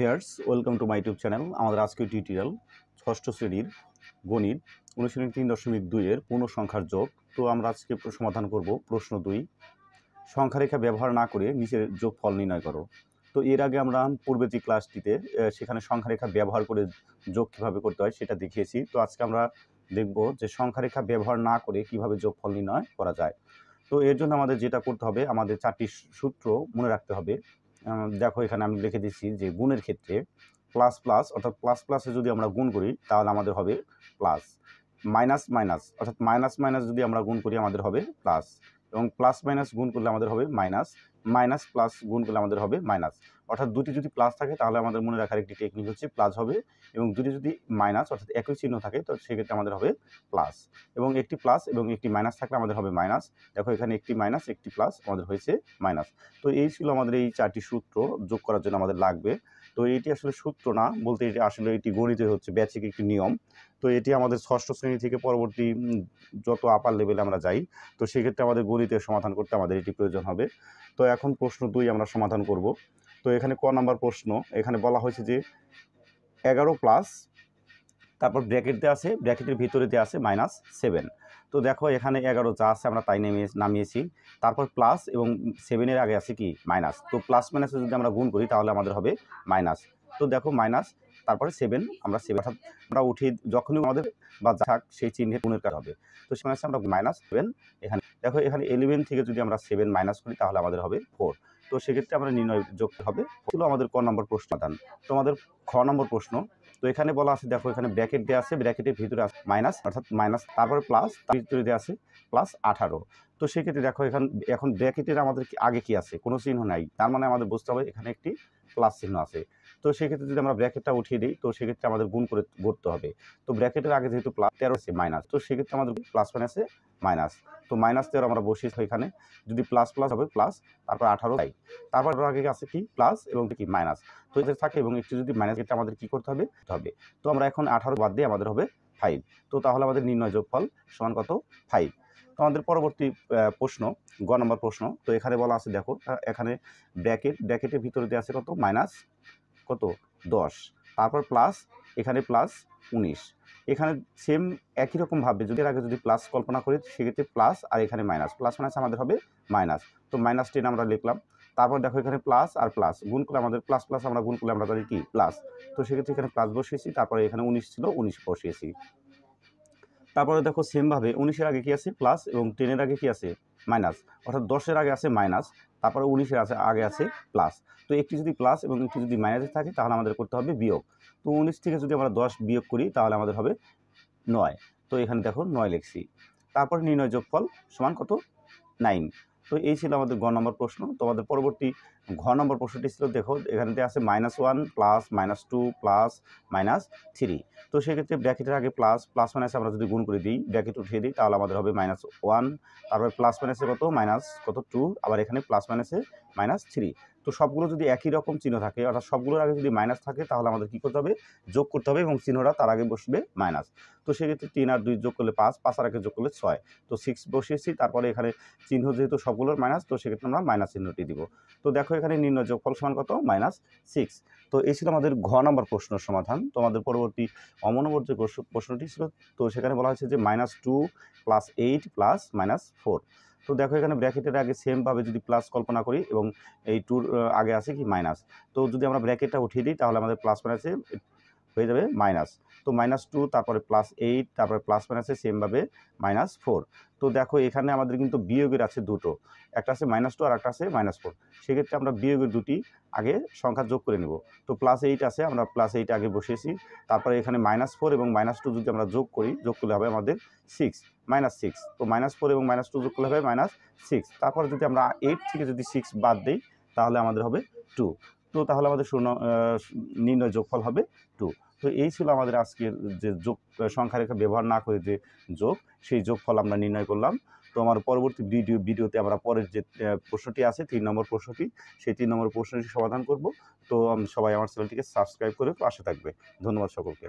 Viewers, welcome to my YouTube channel. আমাদের আজকের tutorial ষষ্ঠ শ্রেণীর গণিত অনুশীলনী 3.2 এর পূর্ণ সংখ্যার যোগ। তো আমরা আজকে সমাধান করব প্রশ্ন 2, সংখ্যারেখা ব্যবহার না করে নিচের যোগফল নির্ণয় করো। তো এর আগে আমরা পূর্বে যে ক্লাসটিতে সেখানে সংখ্যারেখা ব্যবহার করে যোগ কীভাবে করতে হয় সেটা দেখিয়েছি। তো আজকে আমরা দেখব যে সংখ্যারেখা ব্যবহার না করে কিভাবে যোগফল নির্ণয় করা যায়। তো এর জন্য আমাদের যেটা করতে হবে, আমাদের 4টি সূত্র মনে রাখতে হবে। দেখো এখানে আমি লিখে দিচ্ছি যে গুণের ক্ষেত্রে প্লাস প্লাস অর্থাৎ প্লাস প্লাসে যদি আমরা গুণ করি তাহলে আমাদের হবে প্লাস, মাইনাস মাইনাস অর্থাৎ মাইনাস মাইনাস যদি আমরা গুণ করি আমাদের হবে প্লাস, এবং প্লাস মাইনাস গুণ করলে আমাদের হবে মাইনাস, মাইনাস প্লাস গুণ করলে আমাদের হবে মাইনাস। অর্থাৎ দুটি যদি প্লাস থাকে তাহলে আমাদের মনে রাখার একটি টেকনিক হচ্ছে প্লাস হবে, এবং দুটি যদি মাইনাস অর্থাৎ একই চিহ্ন থাকে তো সেক্ষেত্রে আমাদের হবে প্লাস, এবং একটি প্লাস এবং একটি মাইনাস থাকলে আমাদের হবে মাইনাস। দেখো এখানে একটি মাইনাস একটি প্লাস আমাদের হয়েছে মাইনাস। তো এই ছিল আমাদের এই 4টি সূত্র যোগ করার জন্য আমাদের লাগবে। তো এটি আসলে সূত্র না বলতে, এটি আসলে এটি গণিতের হচ্ছে বেসিক একটি নিয়ম। তো এটি আমাদের ষষ্ঠ শ্রেণী থেকে পরবর্তী যত আপার লেভেলে আমরা যাই তো সেক্ষেত্রে আমাদের গণিতের সমাধান করতে আমাদের এটি প্রয়োজন হবে। তো এখন প্রশ্ন 2 আমরা সমাধান করব। তো এখানে ক নাম্বার প্রশ্ন, এখানে বলা হয়েছে যে 11 প্লাস, তারপর ব্র্যাকেট দেওয়া আছে, ব্র্যাকেটের ভিতরে দেওয়া আছে -7। তো দেখো এখানে 11 যা আছে আমরা তাই নামিয়েছি, তারপর প্লাস এবং 7-এর আগে আছে কি মাইনাস। তো প্লাস মাইনাসে যদি আমরা গুণ করি তাহলে আমাদের হবে মাইনাস। তো দেখো মাইনাস তারপরে 7, আমরা 7 অর্থাৎ আমরা উঠিয়ে যখনই আমাদের বা যা থাক সেই চিহ্নের গুণের কাজ হবে। তো সে মানে আমরা -7, এখানে দেখো এখানে 11 থেকে যদি আমরা 7 মাইনাস করি তাহলে আমাদের হবে 4। তো সেক্ষেত্রে আমরা নির্ণয় যোগ হবে হলো আমাদের ক নম্বর প্রশ্ন সমাধান। তো আমাদের খ নম্বর প্রশ্ন, তো এখানে বলা আছে দেখো এখানে ব্র্যাকেট দেওয়া আছে, ব্র্যাকেটের ভিতরে আছে মাইনাস অর্থাৎ মাইনাস, তারপরে প্লাস, তার ভিতরে দেওয়া আছে প্লাস 18। তো সেক্ষেত্রে দেখো এখন ব্র্যাকেটের আমাদের আগে কি আছে, কোনো চিহ্ন নাই, তার মানে আমাদের বুঝতে হবে এখানে একটি প্লাস চিহ্ন আছে। তো সেক্ষেত্রে যদি আমরা ব্র্যাকেটটা উঠিয়ে দিই তো সেক্ষেত্রে আমাদের গুণ করে করতে হবে। তো ব্র্যাকেটের আগে যেহেতু প্লাস 13 আছে মাইনাস, তো সেক্ষেত্রে আমাদের প্লাস মাইনাসে মাইনাস, তো -13 আমরা বসিয়েছি এখানে, যদি প্লাস প্লাস হবে প্লাস, তারপর 18 তাই, তারপর আগে আছে কি প্লাস এবং কি মাইনাস। তো এদের থাকে এবং একটু যদি মাইনাস, এটা আমাদের কি করতে হবে। তো আমরা এখন 18 বাদ দিয়ে আমাদের হবে 5। তো তাহলে আমাদের নির্ণয় যোগফল সমান কত, 5। তো আমাদের পরবর্তী প্রশ্ন গ নম্বর প্রশ্ন, তো এখানে বলা আছে দেখো এখানে ব্র্যাকেটের ভিতরে দেওয়া আছে কত মাইনাস কত 10, তারপর প্লাস, এখানে প্লাস 19। এখানে সেম একই রকমভাবে যদি এর আগে যদি প্লাস কল্পনা করি সেক্ষেত্রে প্লাস, আর এখানে মাইনাস, প্লাস মাইনাস আমাদের হবে মাইনাস। তো -10 আমরা লিখলাম, তারপর দেখো এখানে প্লাস আর প্লাস গুণ করলে আমাদের প্লাস প্লাস আমরা গুণ করলে আমরা জানি কি প্লাস। তো সেক্ষেত্রে এখানে প্লাস বসিয়েছি, তারপরে এখানে 19 ছিল 19 বসিয়েছি। তারপরে দেখো সেমভাবে 19-এর আগে কি আছে প্লাস এবং 10-এর আগে কি আছে মাইনাস, অর্থাৎ 10-এর আগে আছে মাইনাস, তারপরে 19-এর আগে আছে প্লাস। তো একটি যদি প্লাস এবং একটি যদি মাইনাসে থাকে তাহলে আমাদের করতে হবে বিয়োগ। তো 19 থেকে যদি আমরা 10 বিয়োগ করি তাহলে আমাদের হবে 9। তো এখানে দেখো 9 লিখছি। তারপর নির্ণয় যোগফল সমান কত 9। তো এই ছিল আমাদের গ নম্বর প্রশ্ন। তো আমাদের পরবর্তী ঘ নম্বর প্রশ্নটি ছিল দেখো এখানে আছে -1 প্লাস -2 প্লাস -3। তো সেক্ষেত্রে ব্র্যাকেটের আগে প্লাস, প্লাস মাইনাসে আমরা যদি গুণ করে দিই, ব্র্যাকেট উঠিয়ে দিই তাহলে আমাদের হবে -1, তারপরে প্লাস মাইনাসে কত মাইনাস কত 2, আবার এখানে প্লাস মাইনাসে -3। তো সবগুলো যদি একই রকম চিহ্ন থাকে অর্থাৎ সবগুলোর আগে যদি মাইনাস থাকে তাহলে আমাদের কী করতে হবে, যোগ করতে হবে, এবং চিহ্নটা তার আগে বসবে মাইনাস। তো সেক্ষেত্রে 3 আর 2 যোগ করলে 5, 5 আর আগে যোগ করলে 6। তো 6 বসিয়েছি, তারপরে এখানে চিহ্ন যেহেতু সবগুলোর মাইনাস তো সেক্ষেত্রে আমরা মাইনাস চিহ্নটি দিব। তো দেখো এখানে নির্ণয় যোগফল সমান কত -6। তো এই ছিল আমাদের ঘ নম্বর প্রশ্নের সমাধান। তো আমাদের পরবর্তী অমনবর যে প্রশ্নটি ছিল, তো সেখানে বলা হয়েছে যে -2 প্লাস 8 প্লাস -4। তো দেখো এখানে ব্র্যাকেটের আগে সেমভাবে যদি প্লাস কল্পনা করি এবং এই 2-র আগে আছে কি মাইনাস, তো যদি আমরা ব্র্যাকেটটা উঠিয়ে দিই তাহলে আমাদের প্লাস মাইনাসে হয়ে যাবে মাইনাস। তো -2 তারপরে +8 তারপরে প্লাস মাইনাসে সেমভাবে -4। তো দেখো এখানে আমাদের কিন্তু বিয়োগের আছে দুটো, একটা আছে -2 আর একটা আছে -4। সেক্ষেত্রে আমরা বিয়োগের দুটি আগে সংখ্যা যোগ করে নেব। তো +8 আছে, আমরা +8 আগে বসিয়েছি, তারপরে এখানে -4 এবং -2 যদি আমরা যোগ করি, যোগ করলে হবে আমাদের 6, -6। তো -4 এবং -2 যোগ করলে হবে -6। তারপর যদি আমরা 8 থেকে যদি 6 বাদ দিই তাহলে আমাদের হবে 2। তো তাহলে আমাদের নির্ণয় যোগফল হবে 2। তো এই ছিল আমাদের আজকের যে যোগ সংখ্যারেখা ব্যবহার না করে যে যোগ, সেই যোগফল আমরা নির্ণয় করলাম। তো আমার পরবর্তী ভিডিওতে আমরা পরের যে প্রশ্নটি আছে 3 নম্বর প্রশ্নটি, সেই 3 নম্বর প্রশ্নটি সমাধান করব। তো সবাই আমার চ্যানেলটিকে সাবস্ক্রাইব করে পাশে থাকবে। ধন্যবাদ সকলকে।